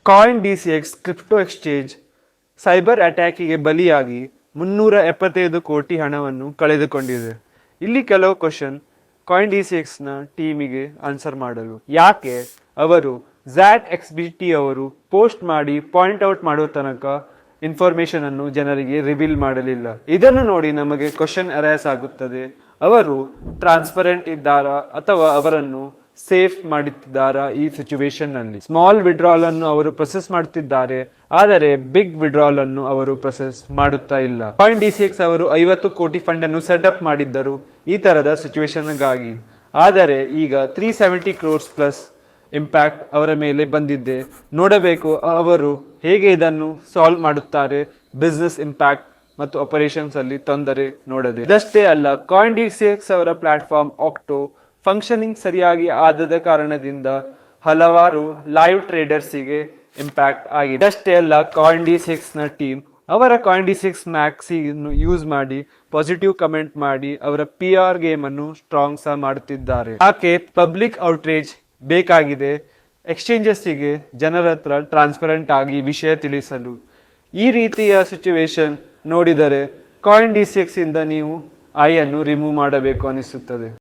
Coin DCX crypto exchange cyber ಅಟ್ಯಾಕಿಗೆ ಬಲಿಯಾಗಿ 375 ಕೋಟಿ ಹಣವನ್ನು ಕಳೆದುಕೊಂಡಿದೆ. ಇಲ್ಲಿ ಕೆಲವು ಕ್ವಶನ್ ಕಾಯಿನ್ DCXನ ಟೀಮಿಗೆ ಆನ್ಸರ್ ಮಾಡಲು. ಯಾಕೆ ಅವರು ZXBT ಅವರು ಪೋಸ್ಟ್ ಮಾಡಿ ಪಾಯಿಂಟ್ ಔಟ್ ಮಾಡೋ ತನಕ ಇನ್ಫಾರ್ಮೇಶನ್ ಅನ್ನು ಜನರಿಗೆ ರಿವೀಲ್ ಮಾಡಲಿಲ್ಲ? ಇದನ್ನು ನೋಡಿ ನಮಗೆ ಕ್ವಶನ್ ಅರೈಸ್ ಆಗುತ್ತದೆ. ಅವರು ಟ್ರಾನ್ಸ್ಪರೆಂಟ್ ಇದ್ದಾರಾ ಅಥವಾ ಅವರನ್ನು ಸೇಫ್ ಮಾಡುತ್ತಿದ್ದಾರಾ? ಈ ಸಿಚುವೇಶನ್ ನಲ್ಲಿ ಸ್ಮಾಲ್ ವಿಡ್ರಾಲ್ ಅನ್ನು ಅವರು ಪ್ರೊಸೆಸ್ ಮಾಡುತ್ತಿದ್ದಾರೆ, ಆದರೆ ಬಿಗ್ ವಿಡ್ರಾಲ್ ಅನ್ನು ಅವರು ಪ್ರೊಸೆಸ್ ಮಾಡುತ್ತಾ ಇಲ್ಲ. ಕಾಯಿನ್ DCX ಅವರು 50 ಕೋಟಿ ಫಂಡ್ ಅನ್ನು ಸೆಟಪ್ ಮಾಡಿದ್ದರು ಈ ತರದ ಸಿಚುವೇಶನ್ ಗಾಗಿ. ಆದರೆ ಈಗ 370 crores ಪ್ಲಸ್ ಇಂಪ್ಯಾಕ್ಟ್ ಅವರ ಮೇಲೆ ಬಂದಿದೆ. ನೋಡಬೇಕು ಅವರು ಹೇಗೆ ಇದನ್ನು ಸಾಲ್ವ್ ಮಾಡುತ್ತಾರೆ. ಬಿಸ್ನೆಸ್ ಇಂಪ್ಯಾಕ್ಟ್ ಮತ್ತು ಆಪರೇಷನ್ಸ್ ಅಲ್ಲಿ ತೊಂದರೆ ನೋಡದೆ. ಇದಷ್ಟೇ ಅಲ್ಲ, ಕಾಯಿನ್ DCX ಅವರ ಪ್ಲಾಟ್ಫಾರ್ಮ್ ಆಕ್ಟೋ ಫಂಕ್ಷನಿಂಗ್ ಸರಿಯಾಗಿ ಆದದ ಕಾರಣದಿಂದ ಹಲವಾರು ಲೈವ್ ಟ್ರೇಡರ್ಸಿಗೆ ಇಂಪ್ಯಾಕ್ಟ್ ಆಗಿದೆ. ಇದಷ್ಟೇ ಅಲ್ಲ, ಕಾಯಿನ್ DCX ನ ಟೀಮ್ ಅವರ ಕಾಯಿನ್ DCX ಮ್ಯಾಕ್ಸಿ ಯೂಸ್ ಮಾಡಿ ಪಾಸಿಟಿವ್ ಕಮೆಂಟ್ ಮಾಡಿ ಅವರ PR ಗೇಮ್ ಅನ್ನು ಸ್ಟ್ರಾಂಗ್ ಸಹ ಮಾಡುತ್ತಿದ್ದಾರೆ. ಯಾಕೆ ಪಬ್ಲಿಕ್ ಔಟ್ರೇಜ್ ಬೇಕಾಗಿದೆ? ಎಕ್ಸ್ಚೇಂಜಸ್ಸಿಗೆ ಜನರ ಹತ್ರ ಟ್ರಾನ್ಸ್ಪರೆಂಟ್ ಆಗಿ ವಿಷಯ ತಿಳಿಸಲು. ಈ ರೀತಿಯ ಸಿಚುವೇಶನ್ ನೋಡಿದರೆ ಕಾಯಿನ್ DCX ಇಂದ ನೀವು ಅನ್ನು ರಿಮೂವ್ ಮಾಡಬೇಕು ಅನಿಸುತ್ತದೆ.